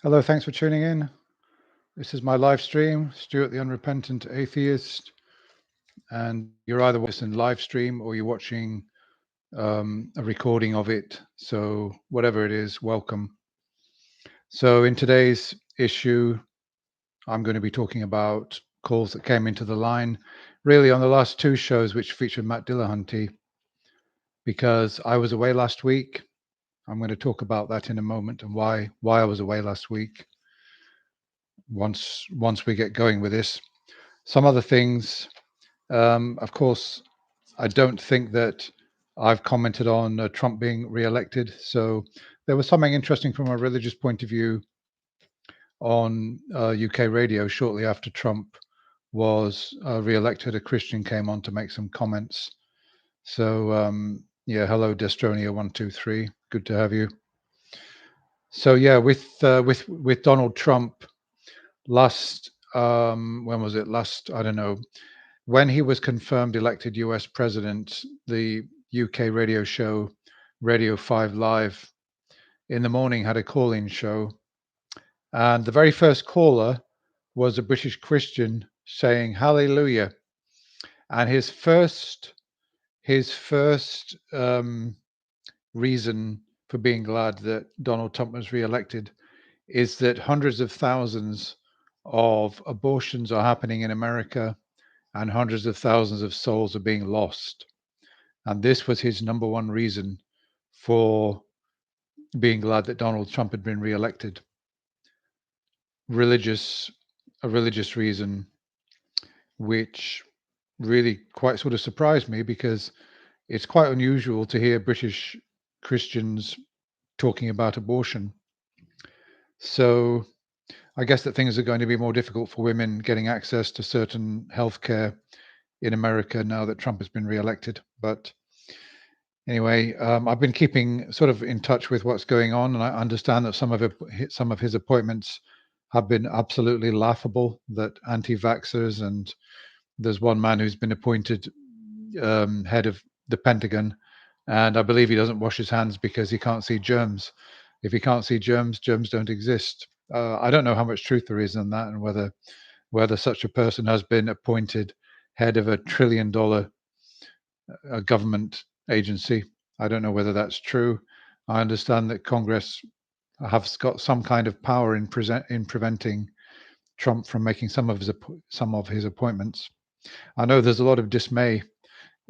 Hello, thanks for tuning in. This is my live stream, Stuart the Unrepentant Atheist. And you're either watching this in live stream or you're watching a recording of it. So, whatever it is, welcome. So, in today's issue, I'm going to be talking about calls that came into the line, really on the last two shows, which featured Matt Dillahunty, because I was away last week. I'm going to talk about that in a moment and why I was away last week. Once we get going with this, some other things. Of course, I don't think that I've commented on Trump being re-elected. So there was something interesting from a religious point of view on UK radio shortly after Trump was re-elected. A Christian came on to make some comments. So yeah, hello Destronia123, good to have you. So yeah, with Donald Trump last when was it last? I don't know. When he was confirmed elected US president, the UK radio show Radio 5 Live in the morning had a call-in show, and the very first caller was a British Christian saying hallelujah. And his first reason for being glad that Donald Trump was re-elected is that hundreds of thousands of abortions are happening in America and hundreds of thousands of souls are being lost. And this was his number one reason for being glad that Donald Trump had been re-elected. Religious, a religious reason, which really quite sort of surprised me because it's quite unusual to hear British Christians talking about abortion. So I guess that things are going to be more difficult for women getting access to certain healthcare in America now that Trump has been re-elected. But anyway, I've been keeping sort of in touch with what's going on, and I understand that some of his appointments have been absolutely laughable. That anti-vaxxers, and there's one man who's been appointed head of the Pentagon, and I believe he doesn't wash his hands because he can't see germs. If he can't see germs, germs don't exist. I don't know how much truth there is in that, and whether such a person has been appointed head of $1 trillion government agency. I don't know whether that's true. I understand that Congress has got some kind of power in preventing Trump from making some of his appointments. I know there's a lot of dismay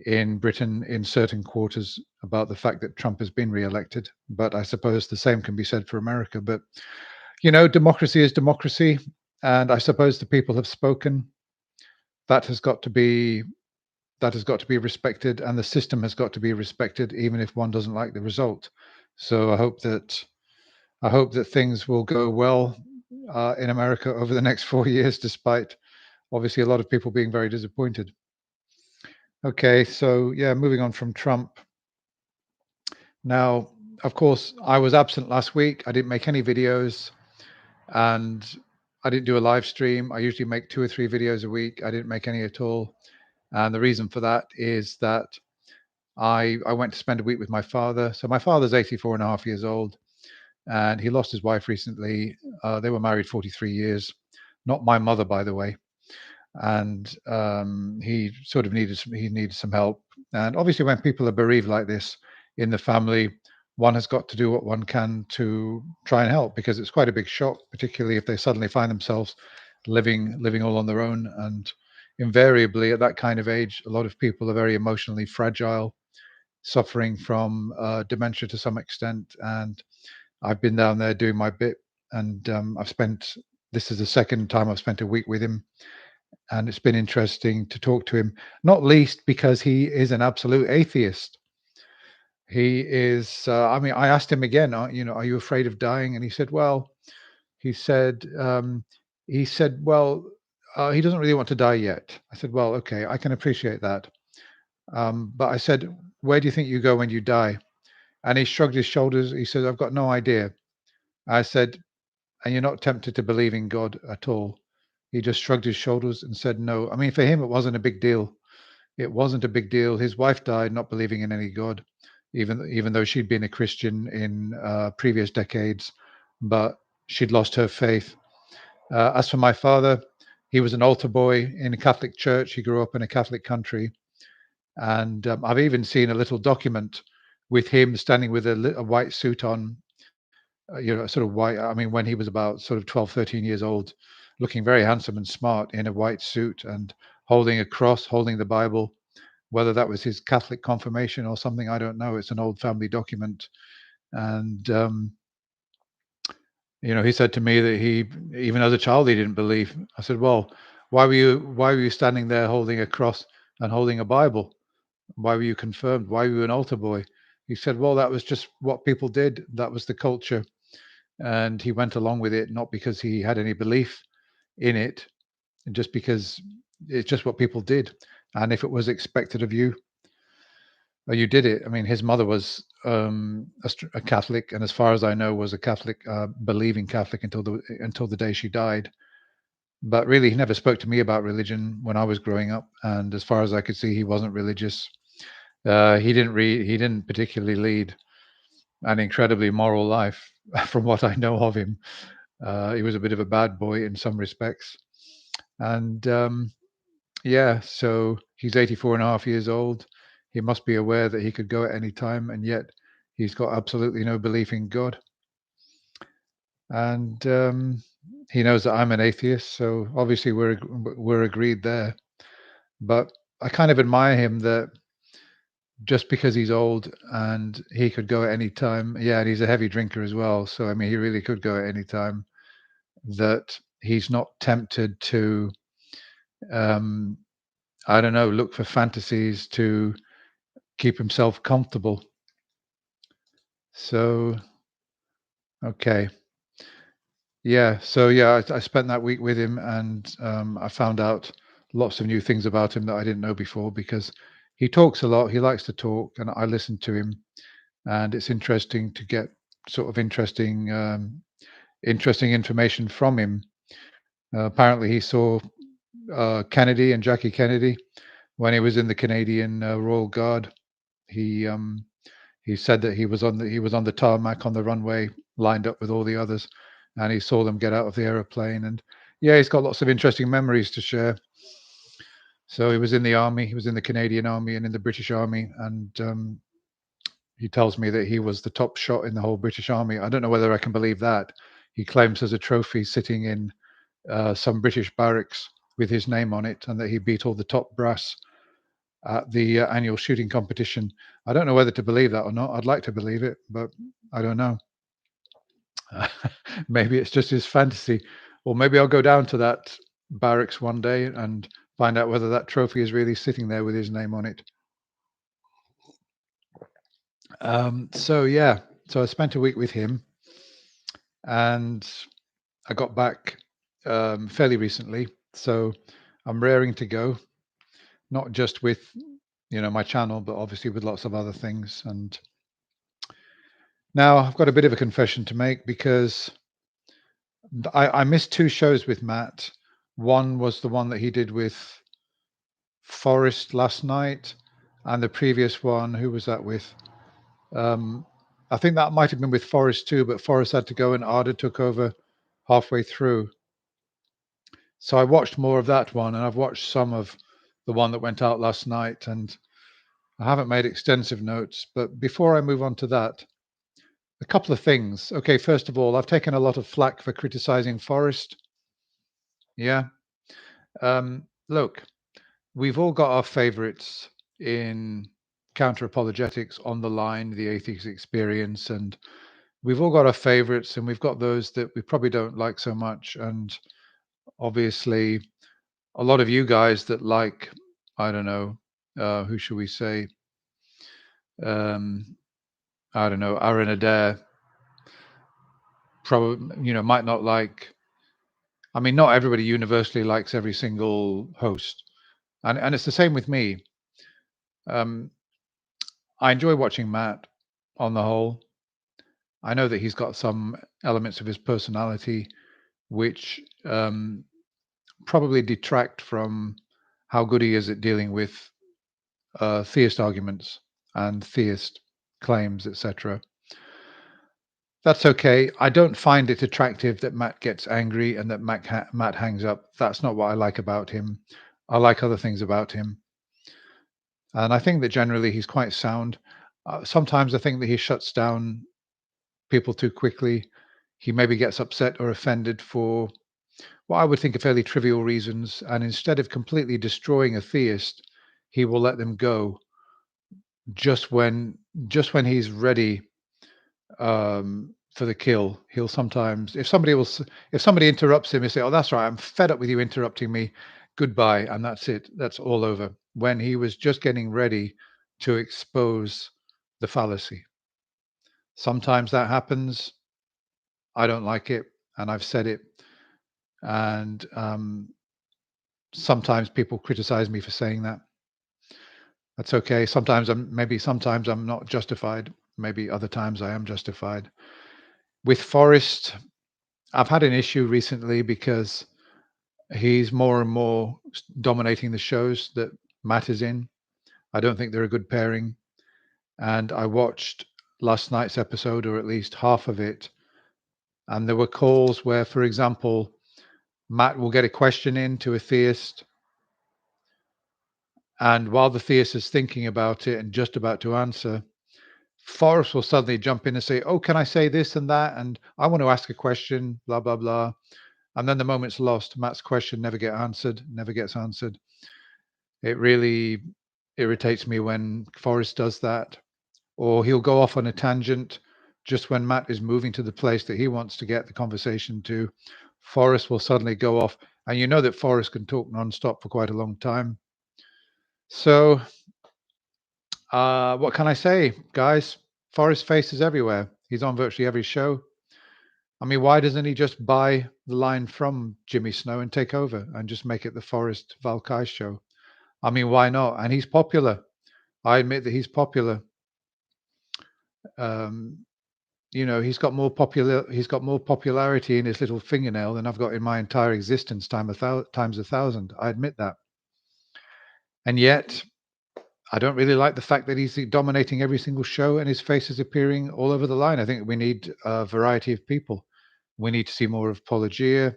in Britain in certain quarters about the fact that Trump has been re-elected, but I suppose the same can be said for America. But democracy is democracy, and I suppose the people have spoken. That has got to be that has got to be respected, and the system has got to be respected, even if one doesn't like the result. So I hope that things will go well in America over the next 4 years, despite obviously a lot of people being very disappointed. Okay, so yeah, moving on from Trump. Now, of course, I was absent last week. I didn't make any videos, and I didn't do a live stream. I usually make 2 or 3 videos a week. I didn't make any at all. And the reason for that is that I went to spend a week with my father. So my father's 84 and a half years old, and he lost his wife recently. They were married 43 years. Not my mother, by the way. And he sort of needed some help. And obviously, when people are bereaved like this in the family, one has got to do what one can to try and help, because it's quite a big shock, particularly if they suddenly find themselves living all on their own. And invariably, at that kind of age, a lot of people are very emotionally fragile, suffering from dementia to some extent. And I've been down there doing my bit, and this is the second time I've spent a week with him, and it's been interesting to talk to him, not least because he is an absolute atheist. He is. I mean, I asked him again. Are you afraid of dying? And he said, "Well," he said, "Well, he doesn't really want to die yet." I said, "Well, okay, I can appreciate that." But I said, "Where do you think you go when you die?" And he shrugged his shoulders. He said, "I've got no idea." I said, "And you're not tempted to believe in God at all?" He just shrugged his shoulders and said, "No." I mean, for him, it wasn't a big deal. It wasn't a big deal. His wife died not believing in any God, even though she'd been a Christian in previous decades. But she'd lost her faith. As for my father, he was an altar boy in a Catholic church. He grew up in a Catholic country. And I've even seen a little document with him standing with a white suit on, sort of white. I mean, when he was about sort of 12, 13 years old, looking very handsome and smart in a white suit and holding a cross, holding the Bible. Whether that was his Catholic confirmation or something, I don't know. It's an old family document. And, he said to me that even as a child, he didn't believe. I said, well, why were you standing there holding a cross and holding a Bible? Why were you confirmed? Why were you an altar boy? He said, well, that was just what people did. That was the culture. And he went along with it, not because he had any belief in it, and just because it's just what people did. And if it was expected of you, you did it. I mean, his mother was a Catholic, and as far as I know, was a Catholic, believing Catholic until the day she died. But really, he never spoke to me about religion when I was growing up, and as far as I could see, he wasn't religious. He didn't read. He didn't particularly lead an incredibly moral life, from what I know of him. He was a bit of a bad boy in some respects, and yeah. So he's 84 and a half years old. He must be aware that he could go at any time, and yet he's got absolutely no belief in God. And he knows that I'm an atheist, so obviously we're agreed there. But I kind of admire him that just because he's old and he could go at any time. Yeah, and he's a heavy drinker as well. So I mean, he really could go at any time. That he's not tempted to, um, I don't know, look for fantasies to keep himself comfortable. So okay, yeah. So yeah, I spent that week with him, and I found out lots of new things about him that I didn't know before because he talks a lot. He likes to talk, and I listen to him, and it's interesting to get sort of interesting information from him. Apparently, he saw Kennedy and Jackie Kennedy when he was in the Canadian Royal Guard. He um, he said that he was on the tarmac on the runway, lined up with all the others, and he saw them get out of the aeroplane. And yeah, he's got lots of interesting memories to share. So he was in the army. He was in the Canadian Army and in the British Army, and he tells me that he was the top shot in the whole British Army. I don't know whether I can believe that. He claims there's a trophy sitting in some British barracks with his name on it, and that he beat all the top brass at the annual shooting competition. I don't know whether to believe that or not. I'd like to believe it, but I don't know. Maybe it's just his fantasy, or maybe I'll go down to that barracks one day and find out whether that trophy is really sitting there with his name on it. So yeah, so I spent a week with him, and I got back fairly recently. So I'm raring to go, not just with my channel, but obviously with lots of other things. And now I've got a bit of a confession to make because I missed two shows with Matt. One was the one that he did with Forrest last night, and the previous one, who was that with? Um, I think that might have been with Forrest too, but Forrest had to go and Arda took over halfway through. So I watched more of that one, and I've watched some of the one that went out last night, and I haven't made extensive notes. But before I move on to that, a couple of things. Okay, first of all, I've taken a lot of flack for criticizing Forrest. Yeah. Look, we've all got our favorites in counter apologetics, On the Line, The Atheist Experience, and we've all got our favorites, and we've got those that we probably don't like so much. And obviously, a lot of you guys that like, I don't know, who should we say? Um, I don't know, Aaron Adair, probably, might not like. I mean, not everybody universally likes every single host, and it's the same with me. Um, I enjoy watching Matt on the whole. I know that he's got some elements of his personality which probably detract from how good he is at dealing with theist arguments and theist claims, etc. That's okay. I don't find it attractive that Matt gets angry and that Matt hangs up. That's not what I like about him. I like other things about him, and I think that generally he's quite sound. Sometimes I think that he shuts down people too quickly. He maybe gets upset or offended for what I would think are fairly trivial reasons, and instead of completely destroying a theist, he will let them go just when just when he's ready for the kill. He'll sometimes, if somebody interrupts him, he say, "Oh, that's right. I'm fed up with you interrupting me. Goodbye," and that's it. That's all over. When he was just getting ready to expose the fallacy. Sometimes that happens. I don't like it, and I've said it. And sometimes people criticize me for saying that. That's okay. Sometimes I'm not justified. Maybe other times I am justified. With Forrest, I've had an issue recently because he's more and more dominating the shows that Matt is in. I don't think they're a good pairing. And I watched last night's episode, or at least half of it, and there were calls where, for example, Matt will get a question in to a theist, and while the theist is thinking about it and just about to answer, Forrest will suddenly jump in and say, "Oh, can I say this and that? And I want to ask a question, blah, blah, blah." And then the moment's lost. Matt's question never gets answered. It really irritates me when Forrest does that, or he'll go off on a tangent just when Matt is moving to the place that he wants to get the conversation to. Forrest will suddenly go off, and you know that Forrest can talk nonstop for quite a long time. So, what can I say, guys? Forrest faces everywhere. He's on virtually every show. I mean, why doesn't he just buy the line from Jimmy Snow and take over and just make it the Forrest Valkai show? I mean, why not? And he's popular. I admit that he's popular. Um, he's got more popularity in his little fingernail than I've got in my entire existence times a thousand. I admit that. And yet, I don't really like the fact that he's dominating every single show and his face is appearing all over the line. I think we need a variety of people. We need to see more of Pelagia.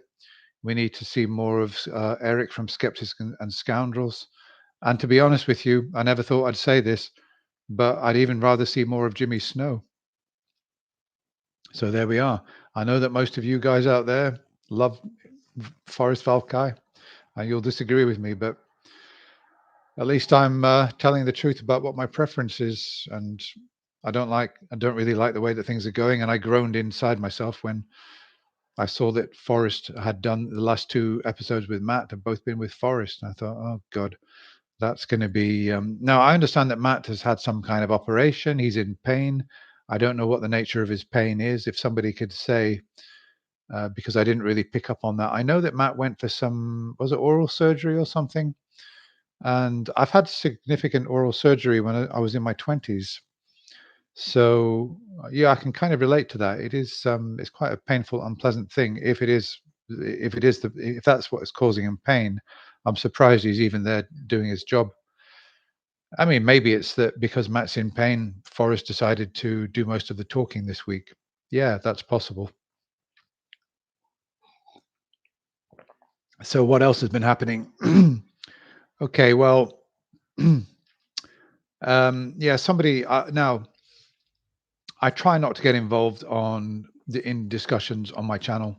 We need to see more of Eric from Skeptics and Scoundrels. And to be honest with you, I never thought I'd say this, but I'd even rather see more of Jimmy Snow. So there we are. I know that most of you guys out there love Forrest Valkai, and you'll disagree with me, but at least I'm telling the truth about what my preference is. And I don't really like the way that things are going. And I groaned inside myself when I saw that Forrest had done the last two episodes with Matt, have both been with Forrest. And I thought, oh God, that's going to be. Now, I understand that Matt has had some kind of operation. He's in pain. I don't know what the nature of his pain is. If somebody could say, because I didn't really pick up on that. I know that Matt went for some, was it oral surgery or something? And I've had significant oral surgery when I was in my 20s. So yeah, I can kind of relate to that. It's quite a painful, unpleasant thing. If that's what is causing him pain, I'm surprised he's even there doing his job. I mean, maybe it's that because Matt's in pain, Forrest decided to do most of the talking this week. Yeah, that's possible. So what else has been happening? Okay, well, yeah, somebody now I try not to get involved in discussions on my channel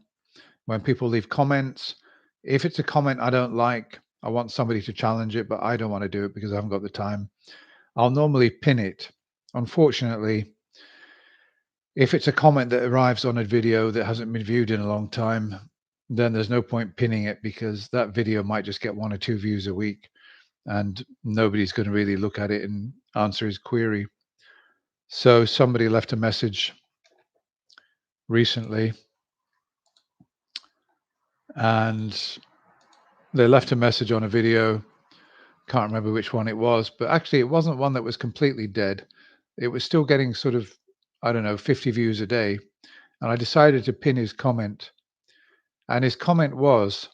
when people leave comments. If it's a comment I don't like, I want somebody to challenge it, but I don't want to do it because I haven't got the time. I'll normally pin it. Unfortunately, if it's a comment that arrives on a video that hasn't been viewed in a long time, then there's no point pinning it because that video might just get 1 or 2 views a week and nobody's going to really look at it and answer his query. So somebody left a message recently and they left a message on a video. Can't remember which one it was, but actually it wasn't one that was completely dead. It was still getting sort of, I don't know, 50 views a day. And I decided to pin his comment. And his comment was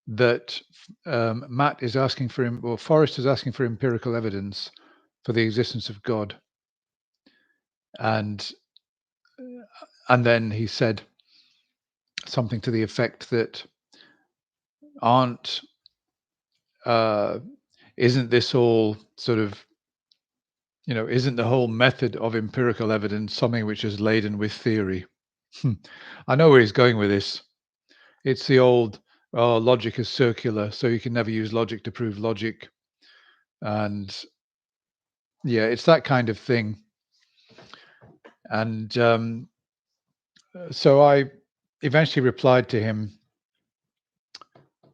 that Matt is asking for him, or Forrest is asking for empirical evidence for the existence of God. And And then he said something to the effect that aren't uh, isn't this all sort of, isn't the whole method of empirical evidence something which is laden with theory? Hmm. I know where he's going with this. It's the old, oh, logic is circular, so you can never use logic to prove logic. And yeah, it's that kind of thing. And so I eventually replied to him,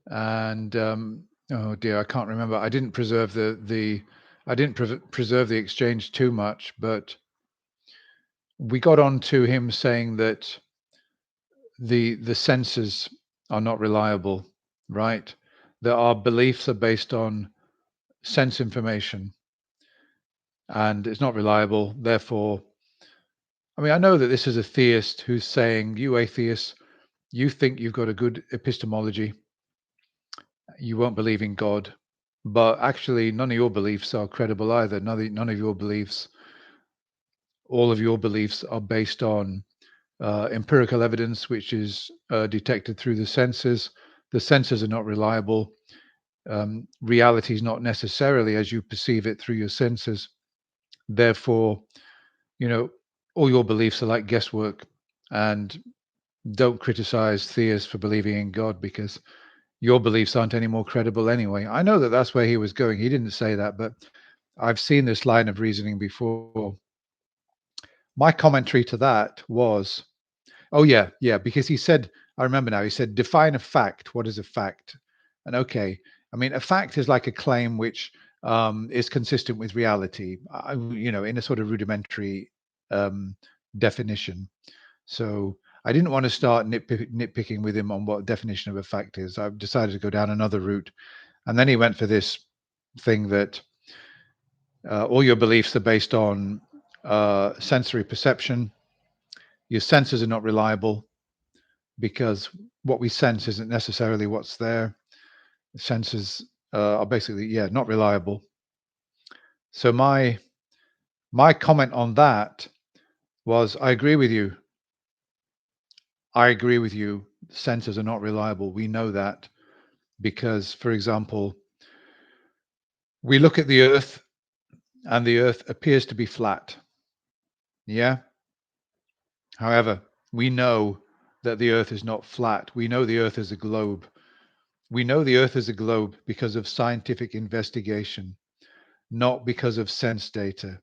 and oh dear, I can't remember. I didn't preserve preserve the exchange too much, but we got on to him saying that the senses are not reliable, right? That our beliefs are based on sense information, and it's not reliable. Therefore, I mean, I know that this is a theist who's saying, you atheists, you think you've got a good epistemology, you won't believe in God, but actually, none of your beliefs are credible either. None of your beliefs, all of your beliefs are based on empirical evidence, which is detected through the senses. The senses are not reliable. Reality is not necessarily as you perceive it through your senses. Therefore, you know, all your beliefs are like guesswork. And don't criticize theists for believing in God because your beliefs aren't any more credible anyway. I know that that's where he was going. He didn't say that, but I've seen this line of reasoning before. My commentary to that was, oh yeah, yeah, because he said, I remember now, he said, define a fact. What is a fact? And okay, I mean, a fact is like a claim which is consistent with reality, in a sort of rudimentary um, definition. So I didn't want to start nitpicking with him on what definition of a fact is. I've decided to go down another route. And then he went for this thing that all your beliefs are based on sensory perception. Your senses are not reliable because what we sense isn't necessarily what's there. Senses are basically, yeah, not reliable. So my comment on that was, I agree with you. I agree with you. Senses are not reliable. We know that because, for example, we look at the Earth and the Earth appears to be flat. Yeah. However, we know that the Earth is not flat. We know the Earth is a globe. We know the Earth is a globe because of scientific investigation, not because of sense data.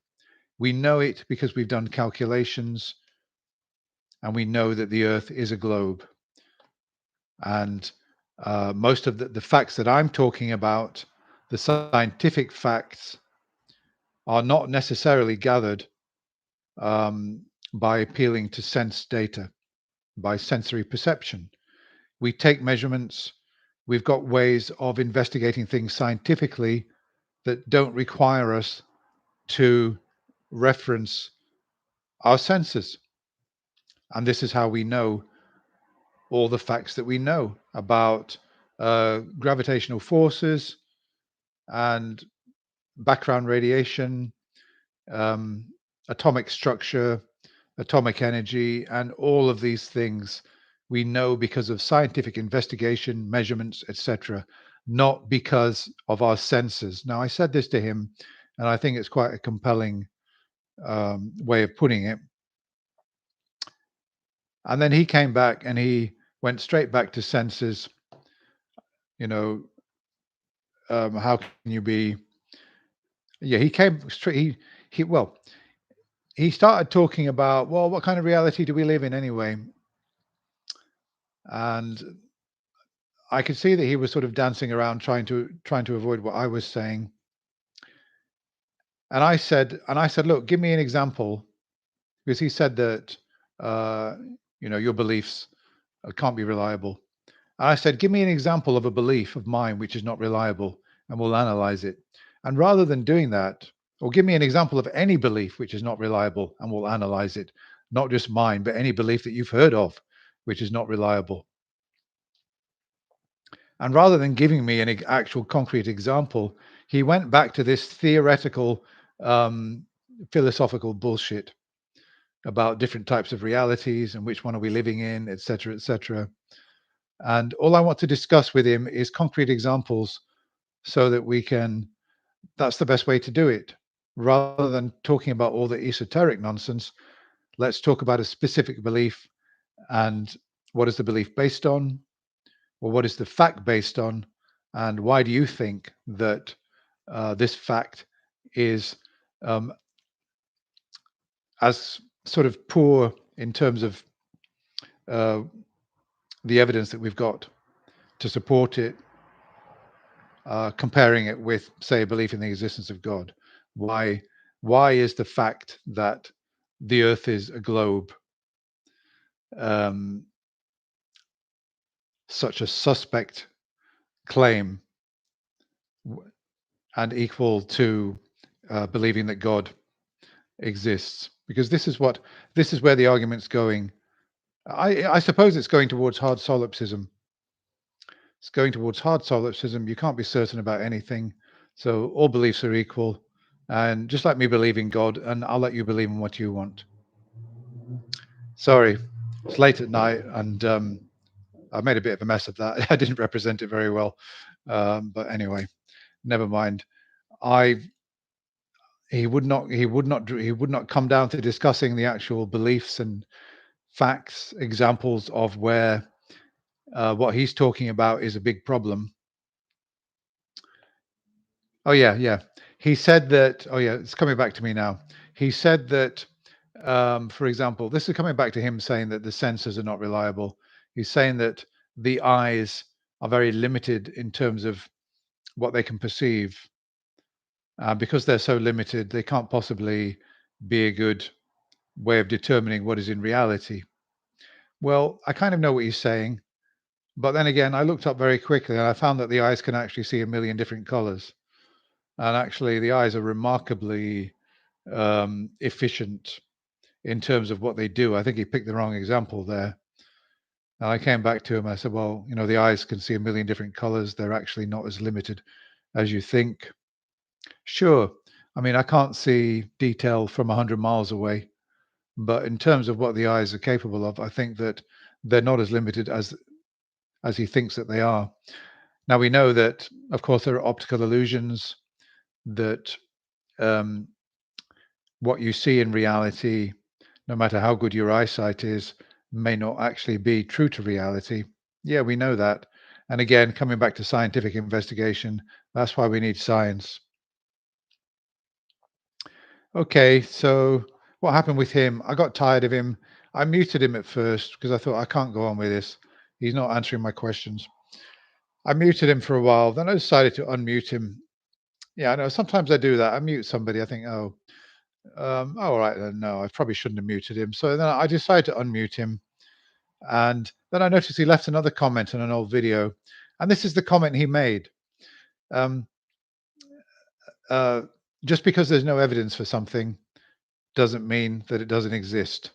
We know it because we've done calculations and we know that the Earth is a globe. And most of the facts that I'm talking about, the scientific facts, are not necessarily gathered um, by appealing to sense data, by sensory perception. We take measurements. We've got ways of investigating things scientifically that don't require us to reference our senses. And this is how we know all the facts that we know about gravitational forces and background radiation, um, atomic structure, atomic energy, and all of these things we know because of scientific investigation, measurements, etc., not because of our senses. Now, I said this to him, and I think it's quite a compelling way of putting it. And then he came back and he went straight back to senses. You know, how can you be? Yeah, he came straight. Well, he started talking about, well, what kind of reality do we live in anyway? And I could see that he was sort of dancing around trying to avoid what I was saying. And I said, look, give me an example, because he said that uh, your beliefs can't be reliable. And I said, give me an example of a belief of mine which is not reliable, and we'll analyze it. And rather than doing that, or give me an example of any belief which is not reliable, and we'll analyze it, not just mine, but any belief that you've heard of which is not reliable. And rather than giving me an actual concrete example, he went back to this theoretical, um, philosophical bullshit. about different types of realities and which one are we living in, etc., etc. And all I want to discuss with him is concrete examples so that we can, that's the best way to do it. Rather than talking about all the esoteric nonsense, let's talk about a specific belief and what is the belief based on, or what is the fact based on, and why do you think that this fact is um, as sort of poor in terms of uh, the evidence that we've got to support it, comparing it with, say, a belief in the existence of God. Why? Why is the fact that the Earth is a globe um, such a suspect claim and equal to believing that God exists? Because this is where the argument's going. I suppose it's going towards hard solipsism. It's going towards hard solipsism. You can't be certain about anything. So all beliefs are equal. And just let me believe in God, and I'll let you believe in what you want. Sorry, it's late at night, and I made a bit of a mess of that. I didn't represent it very well. But anyway, never mind. I he would not come down to discussing the actual beliefs and facts, examples of where what he's talking about is a big problem. Oh yeah, yeah. He said that. Oh yeah, it's coming back to me now. He said that, for example, this is coming back to him saying that the sensors are not reliable. He's saying that the eyes are very limited in terms of what they can perceive. Because they're so limited, they can't possibly be a good way of determining what is in reality. Well, I kind of know what he's saying, but then again, I looked up very quickly and I found that the eyes can actually see a million different colors. And actually, the eyes are remarkably efficient in terms of what they do. I think he picked the wrong example there. And I came back to him. I said, well, you know, the eyes can see a million different colors. They're actually not as limited as you think. Sure. I mean, I can't see detail from 100 miles away, but in terms of what the eyes are capable of, I think that they're not as limited as he thinks that they are. Now we know that, of course, there are optical illusions that um, what you see in reality, no matter how good your eyesight is, may not actually be true to reality. Yeah, we know that. And again, coming back to scientific investigation, that's why we need science. Okay, so what happened with him? I got tired of him. I muted him at first because I thought I can't go on with this. He's not answering my questions. I muted him for a while. Then I decided to unmute him. Yeah, I know. Sometimes I do that. I mute somebody. I think, oh, all right, then no, I probably shouldn't have muted him. So then I decided to unmute him. And then I noticed he left another comment on an old video. And this is the comment he made. Um, uh, just because there's no evidence for something doesn't mean that it doesn't exist.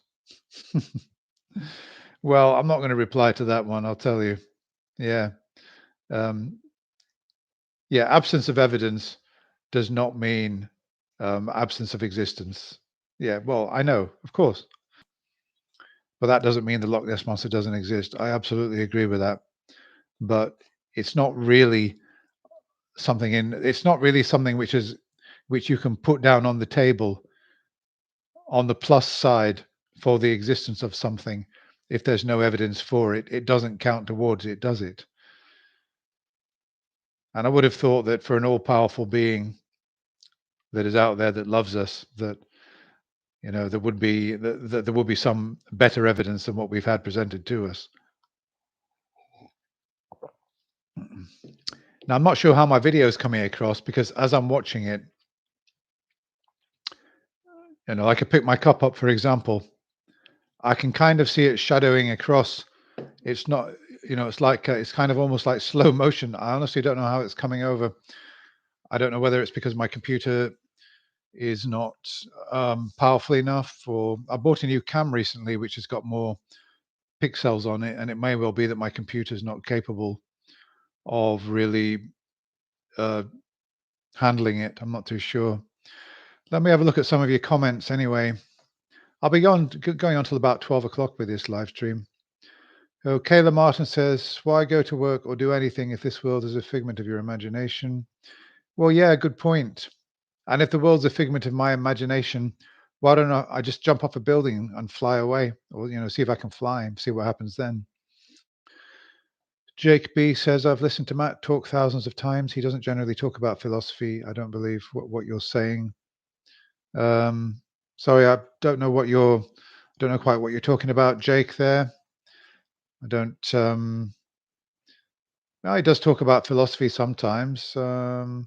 Well, I'm not going to reply to that one, I'll tell you. Yeah. Um, yeah, absence of evidence does not mean absence of existence. Yeah, well, I know, of course, but that doesn't mean the Loch Ness monster doesn't exist. I absolutely agree with that. But it's not really it's not really something which you can put down on the table on the plus side for the existence of something. If there's no evidence for it, it doesn't count towards it, does it? And I would have thought that for an all-powerful being that is out there that loves us, that there would be some better evidence than what we've had presented to us. Now, I'm not sure how my video is coming across because as I'm watching it, I could pick my cup up, for example. I can kind of see it shadowing across. It's not, it's like it's kind of almost like slow motion. I honestly don't know how it's coming over. I don't know whether it's because my computer is not powerful enough, or I bought a new cam recently which has got more pixels on it, and it may well be that my computer is not capable of really uh, handling it. I'm not too sure. Let me have a look at some of your comments anyway. I'll be going on till about 12 o'clock with this live stream. Oh, Kayla Martin says, "Why go to work or do anything if this world is a figment of your imagination?" Well, yeah, good point. And if the world's a figment of my imagination, why don't I just jump off a building and fly away, or see if I can fly and see what happens then? Jake B says, "I've listened to Matt talk thousands of times. He doesn't generally talk about philosophy. I don't believe what you're saying." Um, Sorry, I don't know quite what you're talking about, Jake. There, I don't. No, he does talk about philosophy sometimes. Well,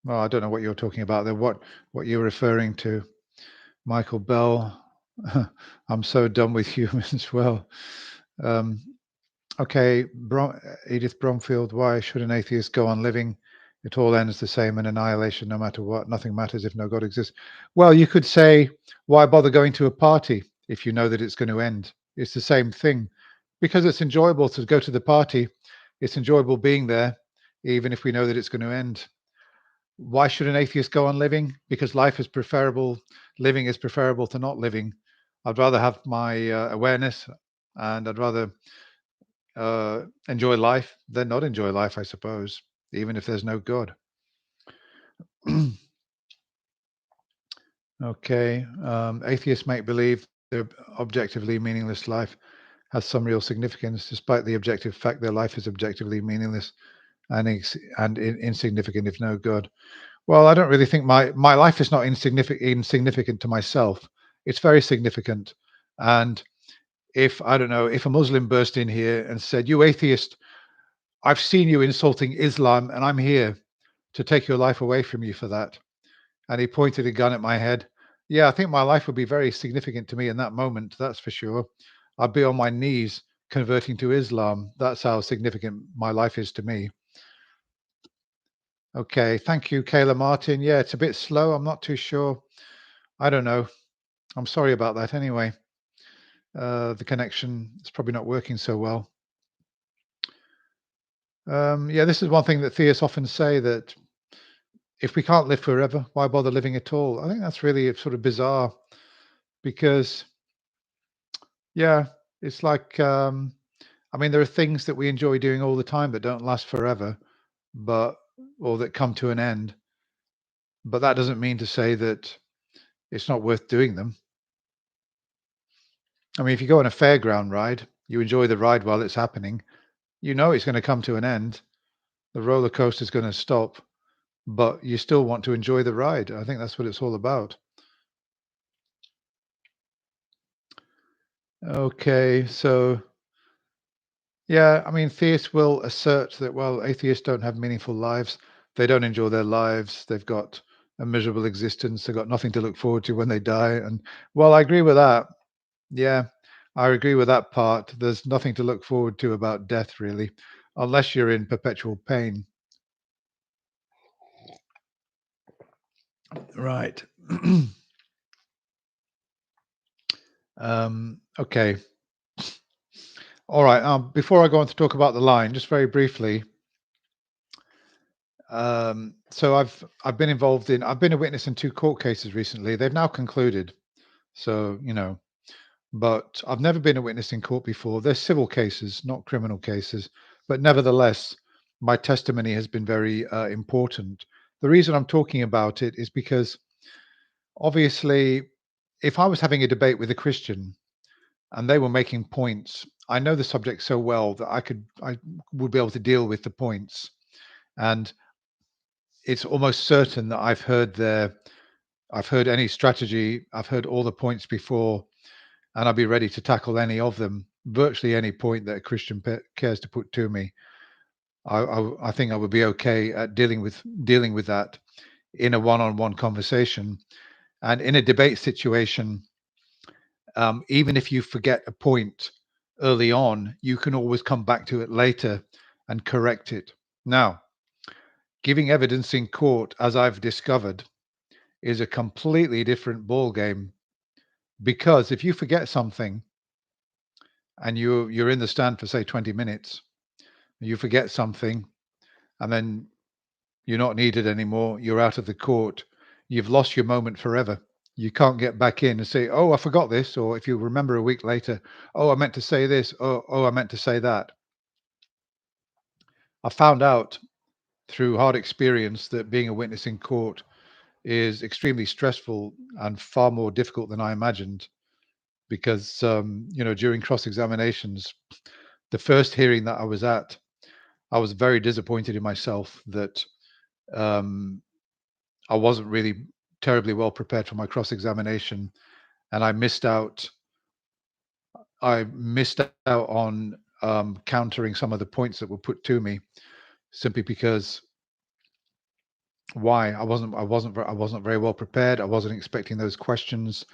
I don't know what you're talking about there. What you're referring to, Michael Bell? I'm so done with humans. Well, um, okay, Edith Bromfield. Why should an atheist go on living? It all ends the same in annihilation, no matter what. Nothing matters if no God exists. Well, you could say, why bother going to a party if you know that it's going to end? It's the same thing. Because it's enjoyable to go to the party, it's enjoyable being there, even if we know that it's going to end. Why should an atheist go on living? Because life is preferable, living is preferable to not living. I'd rather have my awareness, and I'd rather enjoy life than not enjoy life, I suppose, even if there's no God. Okay. Atheists make believe their objectively meaningless life has some real significance, despite the objective fact their life is objectively meaningless and insignificant if no God. Well, I don't really think my life is not insignificant to myself. It's very significant. And if I don't know, if a Muslim burst in here and said, "You atheist, I've seen you insulting Islam, and I'm here to take your life away from you for that," and he pointed a gun at my head, yeah, I think my life would be very significant to me in that moment. That's for sure. I'd be on my knees converting to Islam. That's how significant my life is to me. Okay, thank you, Kayla Martin. Yeah, it's a bit slow. I'm not too sure. I don't know. I'm sorry about that anyway. The connection is probably not working so well. Yeah, this is one thing that theists often say, that if we can't live forever, why bother living at all? I think that's really sort of bizarre because, yeah, it's like, I mean, there are things that we enjoy doing all the time that don't last forever, but or that come to an end. But that doesn't mean to say that it's not worth doing them. I mean, if you go on a fairground ride, you enjoy the ride while it's happening. You know it's going to come to an end. The roller coaster is going to stop, but you still want to enjoy the ride. I think that's what it's all about. Okay, so yeah, I mean, theists will assert that, well, atheists don't have meaningful lives. They don't enjoy their lives. They've got a miserable existence. They've got nothing to look forward to when they die. And well, I agree with that. Yeah, I agree with that part. There's nothing to look forward to about death, really, unless you're in perpetual pain. Right. Okay. All right. Before I go on to talk about the line, just very briefly. So I've been involved in. I've been a witness in two court cases recently. They've now concluded. So but I've never been a witness in court before. They're civil cases, not criminal cases. But nevertheless, my testimony has been very important. The reason I'm talking about it is because obviously, if I was having a debate with a Christian and they were making points, I know the subject so well that I would be able to deal with the points. And it's almost certain that I've heard any strategy, I've heard all the points before, and I'll be ready to tackle any of them, virtually any point that a Christian cares to put to me. I think I would be okay at dealing with that in a one-on-one conversation. And in a debate situation, even if you forget a point early on, you can always come back to it later and correct it. Now, giving evidence in court, as I've discovered, is a completely different ball game, because if you forget something and you're in the stand for say 20 minutes, you forget something, and then you're not needed anymore, you're out of the court, you've lost your moment forever. You can't get back in and say, "Oh, I forgot this," or if you remember a week later, "Oh, I meant to say this," "Oh, I meant to say that." I found out through hard experience that being a witness in court is extremely stressful and far more difficult than I imagined because, during cross examinations, the first hearing that I was at, I was very disappointed in myself that um, I wasn't really terribly well prepared for my cross examination, and I missed out on countering some of the points that were put to me simply because why I wasn't very well prepared. I wasn't expecting those questions.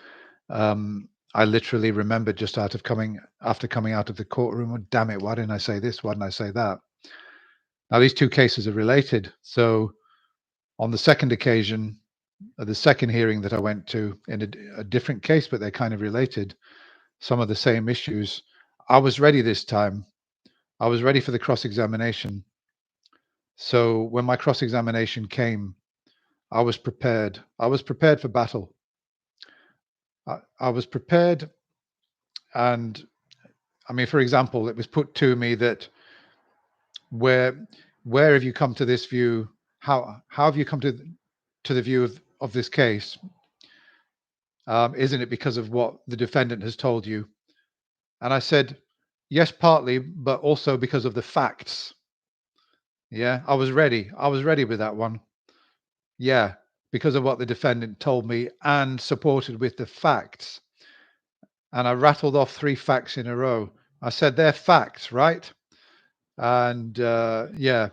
I literally remembered just after coming out of the courtroom, "Oh, damn it, why didn't I say this? Why didn't I say that?" Now these two cases are related. So on the second occasion, the second hearing that I went to in a different case, but they're kind of related, some of the same issues. I was ready this time. I was ready for the cross examination. So when my cross examination came, I was prepared. I was prepared for battle. I was prepared. And I mean, for example, it was put to me that where where have you come to this view? How have you come to the view of this case? Isn't it because of what the defendant has told you? And I said, yes, partly, but also because of the facts. Yeah, I was ready. I was ready with that one. Yeah, because of what the defendant told me and supported with the facts. And I rattled off three facts in a row. I said, they're facts, right? And yeah,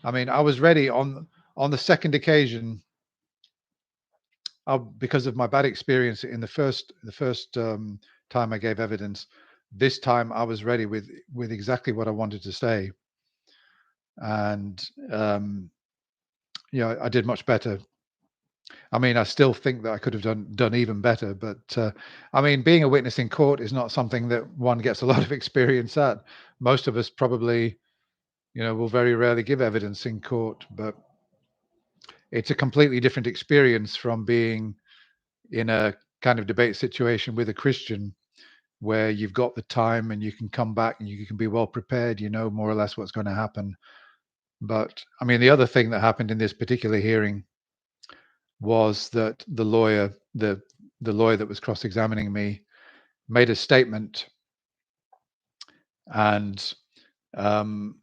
I mean, I was ready on the second occasion. Because of my bad experience in the first time I gave evidence. This time I was ready with exactly what I wanted to say, and um, I did much better. I mean, I still think that I could have done even better, but I mean, being a witness in court is not something that one gets a lot of experience at. Most of us probably, will very rarely give evidence in court, but it's a completely different experience from being in a kind of debate situation with a Christian where you've got the time and you can come back and you can be well prepared, you know more or less what's going to happen. But I mean, the other thing that happened in this particular hearing was that the lawyer that was cross-examining me made a statement, and um,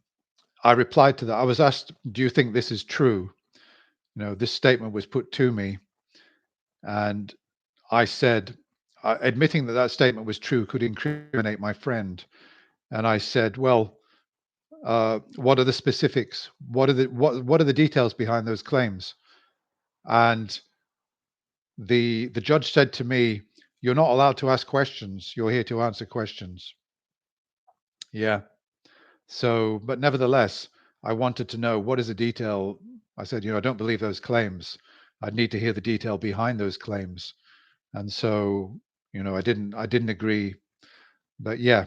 I replied to that. I was asked, "Do you think this is true?" This statement was put to me, and I said, admitting that that statement was true could incriminate my friend, and I said, "Well, what are the specifics? What are the details behind those claims?" And the judge said to me, "You're not allowed to ask questions. You're here to answer questions." Yeah. So, but nevertheless, I wanted to know what is the detail. I said, I don't believe those claims. I'd need to hear the detail behind those claims. And so, I didn't agree. But yeah,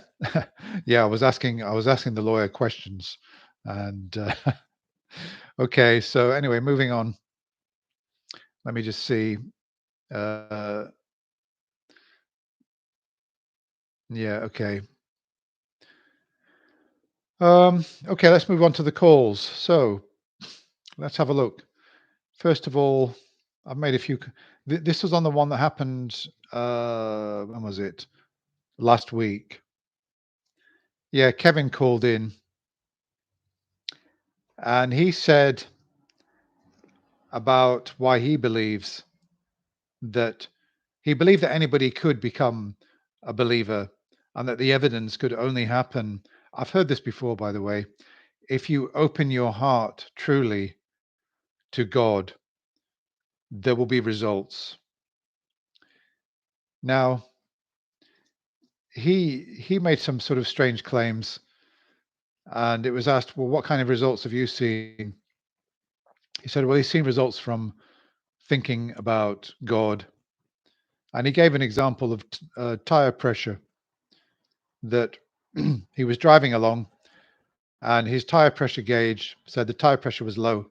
yeah, I was asking the lawyer questions, and okay. So anyway, moving on. Let me just see. Uh, yeah, okay. Okay, let's move on to the calls. So let's have a look. First of all, I've made a few. This was on the one that happened. When was it? Last week. Yeah, Kevin called in and he said about why he believed that anybody could become a believer and that the evidence could only happen. I've heard this before, by the way. If you open your heart truly to God, there will be results. Now, he made some sort of strange claims, and it was asked, well, what kind of results have you seen? He said, well, he's seen results from thinking about God, and he gave an example of tire pressure that he was driving along, and his tire pressure gauge said the tire pressure was low,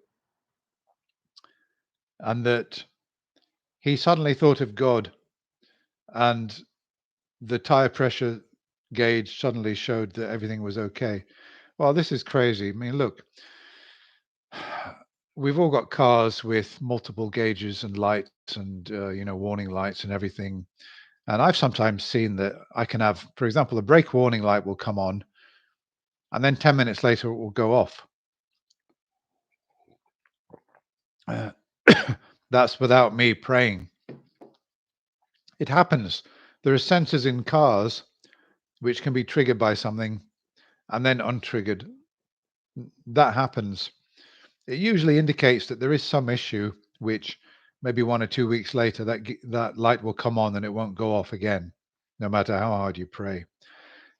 and that he suddenly thought of God, and the tire pressure gauge suddenly showed that everything was okay. Well, this is crazy. I mean, look, we've all got cars with multiple gauges and lights and warning lights and everything. And I've sometimes seen that I can have, for example, a brake warning light will come on, and then 10 minutes later it will go off. Uh, that's without me praying. It happens. There are sensors in cars which can be triggered by something and then untriggered. That happens. It usually indicates that there is some issue, which maybe 1 or 2 weeks later that light will come on and it won't go off again, no matter how hard you pray.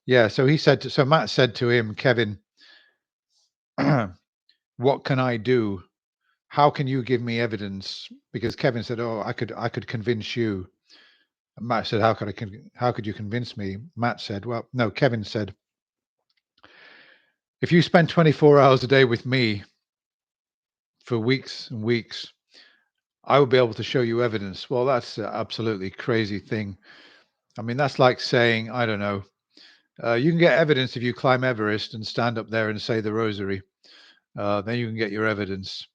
Yeah. So Matt said to him, Kevin, what can I do? How can you give me evidence? Because Kevin said, "Oh, I could convince you." And Matt said, how could you convince me?" Matt said, "Well, no." Kevin said, "If you spend 24 hours a day with me for weeks and weeks, I will be able to show you evidence." Well, that's an absolutely crazy thing. I mean, that's like saying, I don't know, you can get evidence if you climb Everest and stand up there and say the rosary. Then you can get your evidence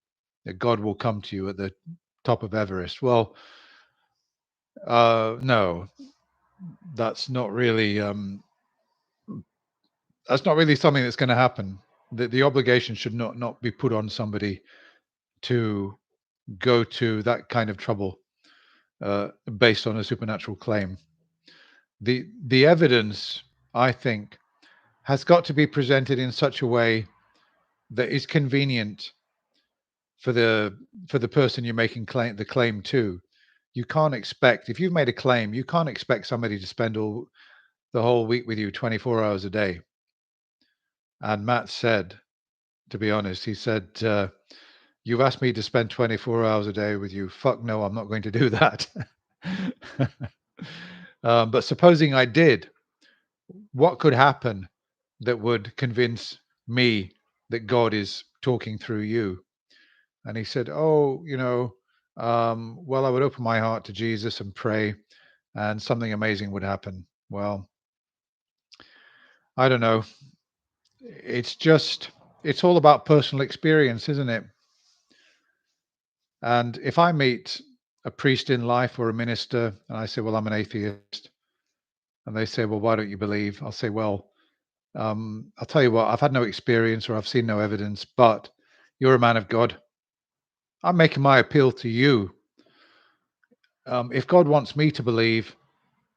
that God will come to you at the top of Everest. Well, no, that's not really something that's going to happen. The obligation should not be put on somebody to go to that kind of trouble based on a supernatural claim. The evidence, I think, has got to be presented in such a way that is convenient for the person you're making the claim to. You can't expect, if you've made a claim, you can't expect somebody to spend the whole week with you 24 hours a day. And Matt said, to be honest, he said, "You've asked me to spend 24 hours a day with you. Fuck no, I'm not going to do that." But supposing I did, what could happen that would convince me that God is talking through you? And he said, "Oh, well, I would open my heart to Jesus and pray, and something amazing would happen." Well, I don't know. It's all about personal experience, isn't it? And if I meet a priest in life or a minister and I say, "Well, I'm an atheist," and they say, "Well, why don't you believe?" I'll say, "Well, I'll tell you what, I've had no experience or I've seen no evidence, but you're a man of God. I'm making my appeal to you. If God wants me to believe,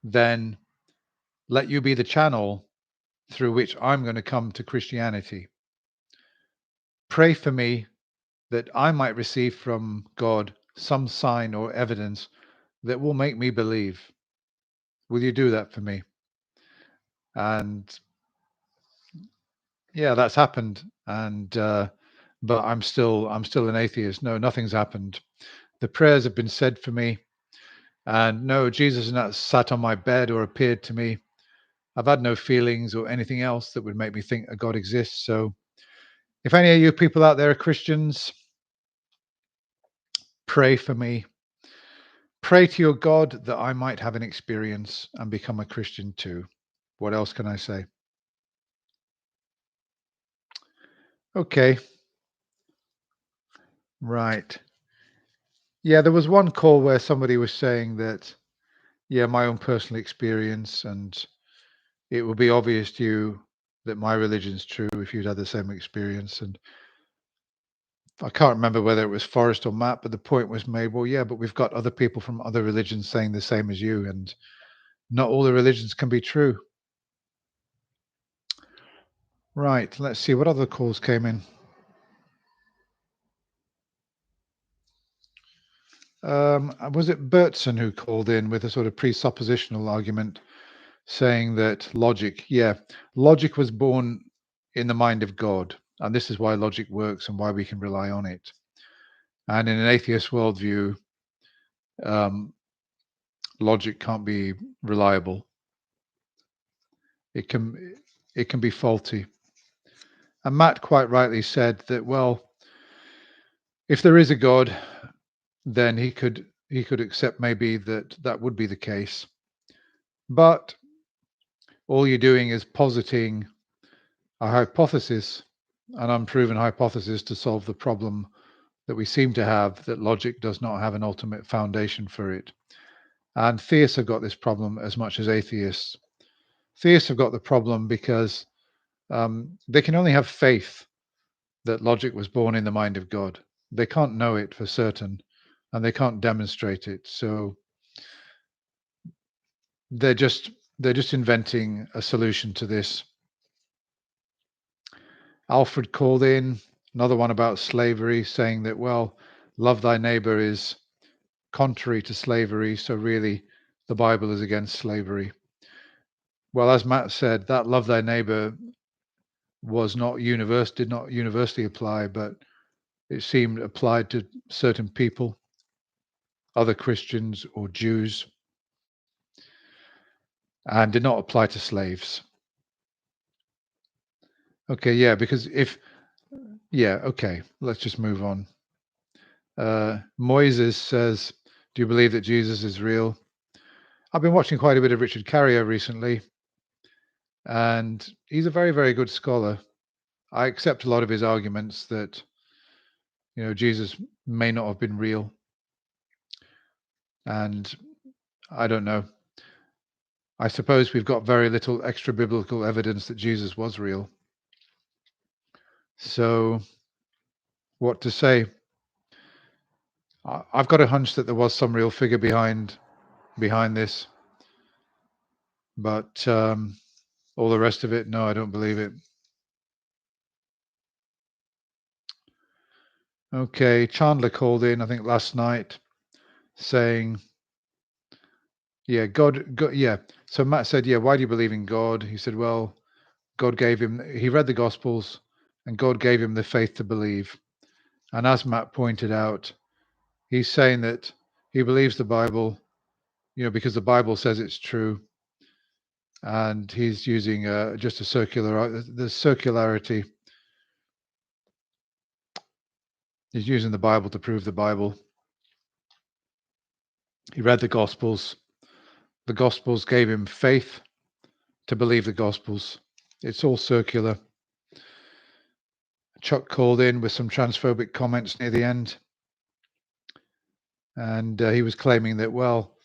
then let you be the channel through which I'm going to come to Christianity. Pray for me that I might receive from God some sign or evidence that will make me believe. Will you do that for me?" And yeah, that's happened. And but I'm still an atheist. No, nothing's happened. The prayers have been said for me, and no, Jesus has not sat on my bed or appeared to me. I've had no feelings or anything else that would make me think a God exists. So if any of you people out there are Christians, pray for me. Pray to your God that I might have an experience and become a Christian too. What else can I say? Okay, right. Yeah, there was one call where somebody was saying that, yeah, my own personal experience, and it will be obvious to you that my religion's true if you'd had the same experience. And I can't remember whether it was Forrest or Matt, but the point was made, well, yeah, but we've got other people from other religions saying the same as you, and not all the religions can be true. Right, let's see what other calls came in. Was it Bertson who called in with a sort of presuppositional argument saying that logic was born in the mind of God, and this is why logic works and why we can rely on it. And in an atheist worldview, um, logic can't be reliable. It can be faulty. And Matt quite rightly said that, well, if there is a God, then accept maybe that that would be the case. But all you're doing is positing a hypothesis, an unproven hypothesis to solve the problem that we seem to have, that logic does not have an ultimate foundation for it. And theists have got this problem as much as atheists. Theists have got the problem because they can only have faith that logic was born in the mind of God. They can't know it for certain, and they can't demonstrate it. So they're just they're just inventing a solution to this. Alfred called in another one about slavery, saying that, well, love thy neighbor is contrary to slavery, so really the Bible is against slavery. Well, as Matt said, that love thy neighbor did not universally apply, but it seemed applied to certain people, other Christians or Jews, and did not apply to slaves. Okay, yeah, because okay, let's just move on. Moises says, do you believe that Jesus is real? I've been watching quite a bit of Richard Carrier recently, and he's a very, very good scholar. I accept a lot of his arguments that, Jesus may not have been real. And I don't know. I suppose we've got very little extra biblical evidence that Jesus was real. So what to say? I've got a hunch that there was some real figure behind this, but all the rest of it, no, I don't believe it. Okay, Chandler called in, I think last night, saying, yeah, God, yeah. So Matt said, yeah, why do you believe in God? He said, well, he read the Gospels, and God gave him the faith to believe. And as Matt pointed out, he's saying that he believes the Bible, because the Bible says it's true. And he's using just the circularity. He's using the Bible to prove the Bible. He read the Gospels. The Gospels gave him faith to believe the Gospels. It's all circular. Chuck called in with some transphobic comments near the end. And he was claiming that, well,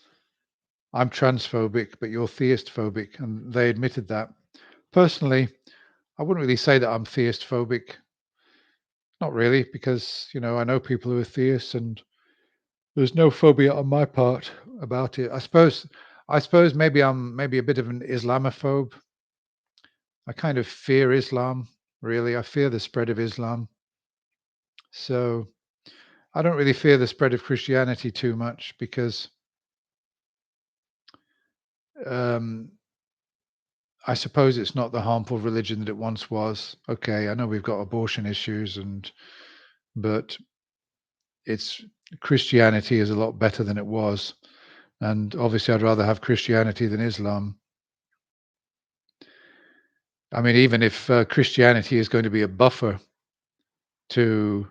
I'm transphobic, but you're theist phobic. And they admitted that. Personally, I wouldn't really say that I'm theist phobic. Not really, because, I know people who are theists, and there's no phobia on my part about it. I suppose maybe I'm a bit of an Islamophobe. I kind of fear Islam, really. I fear the spread of Islam. So I don't really fear the spread of Christianity too much, because I suppose it's not the harmful religion that it once was. Okay, I know we've got abortion issues, but Christianity is a lot better than it was. And obviously I'd rather have Christianity than Islam. I mean, even if Christianity is going to be a buffer to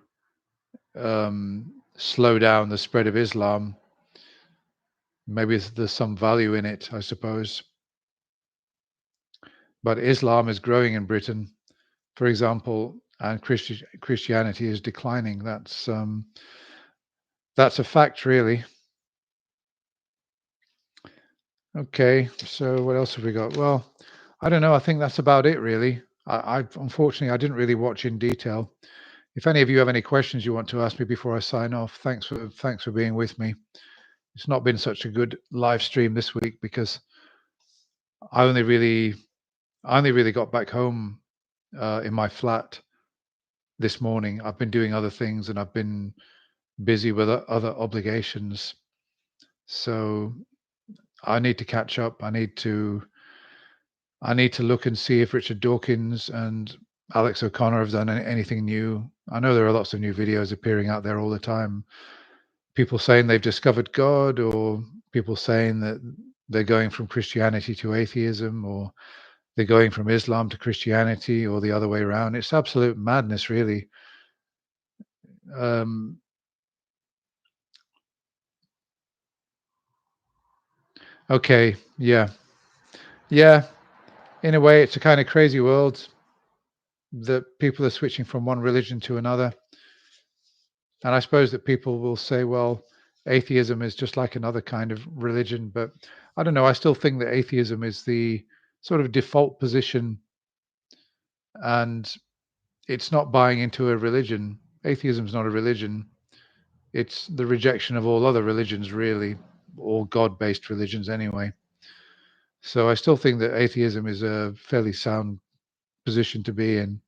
slow down the spread of Islam, maybe there's some value in it, I suppose. But Islam is growing in Britain, for example, and Christianity is declining. That's a fact, really. Okay, so what else have we got? Well, I don't know. I think that's about it, really. I unfortunately, I didn't really watch in detail. If any of you have any questions you want to ask me before I sign off, thanks for being with me. It's not been such a good live stream this week because I only really got back home in my flat this morning. I've been doing other things, and I've been busy with other obligations. So I need to catch up. I need to look and see if Richard Dawkins and Alex O'Connor have done anything new. I know there are lots of new videos appearing out there all the time. People saying they've discovered God, or people saying that they're going from Christianity to atheism, or they're going from Islam to Christianity, or the other way around. It's absolute madness, really. Okay. Yeah. Yeah. In a way, it's a kind of crazy world that people are switching from one religion to another. And I suppose that people will say, well, atheism is just like another kind of religion. But I don't know. I still think that atheism is the sort of default position, and it's not buying into a religion. Atheism is not a religion. It's the rejection of all other religions, really, all God based religions anyway. So I still think that atheism is a fairly sound position to be in.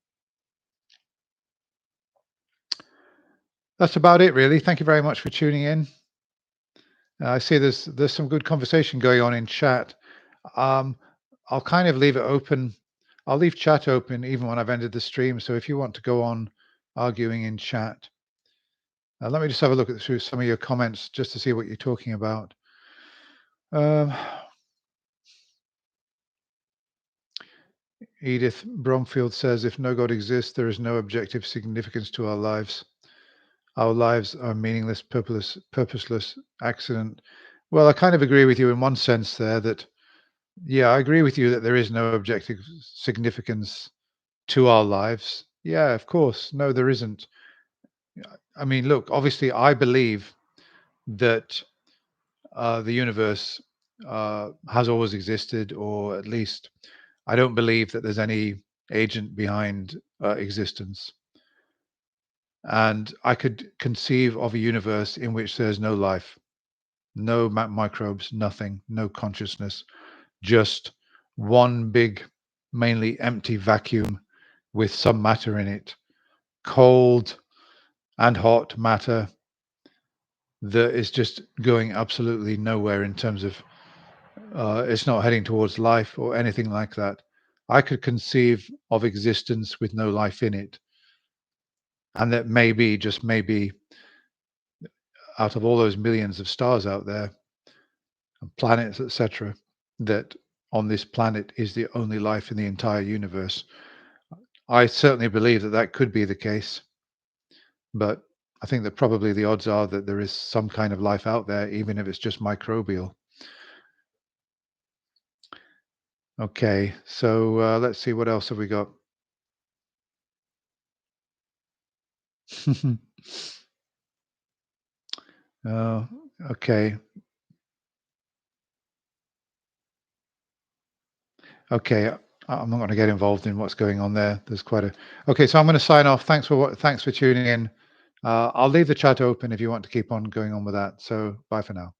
That's about it, really. Thank you very much for tuning in. I see there's some good conversation going on in chat. Um, I'll kind of leave it open. I'll leave chat open even when I've ended the stream. So if you want to go on arguing in chat, let me just have a look through some of your comments just to see what you're talking about. Um, Edith Bromfield says, if no God exists, there is no objective significance to our lives. Our lives are meaningless, purposeless accident. Well, I kind of agree with you in one sense there that, yeah, I agree with you that there is no objective significance to our lives. Yeah, of course. No, there isn't. I mean, look, obviously, I believe that the universe has always existed, or at least I don't believe that there's any agent behind existence. And I could conceive of a universe in which there's no life, no microbes, nothing, no consciousness, just one big, mainly empty vacuum with some matter in it, cold and hot matter that is just going absolutely nowhere in terms of it's not heading towards life or anything like that. I could conceive of existence with no life in it, and that maybe, just maybe, out of all those millions of stars out there, and planets, etc., that on this planet is the only life in the entire universe. I certainly believe that that could be the case, but I think that probably the odds are that there is some kind of life out there, even if it's just microbial. Okay, so let's see, what else have we got? uh, okay, okay. I'm not going to get involved in what's going on there. There's quite a. Okay, so I'm going to sign off. Thanks for tuning in. I'll leave the chat open if you want to keep on going on with that. So bye for now.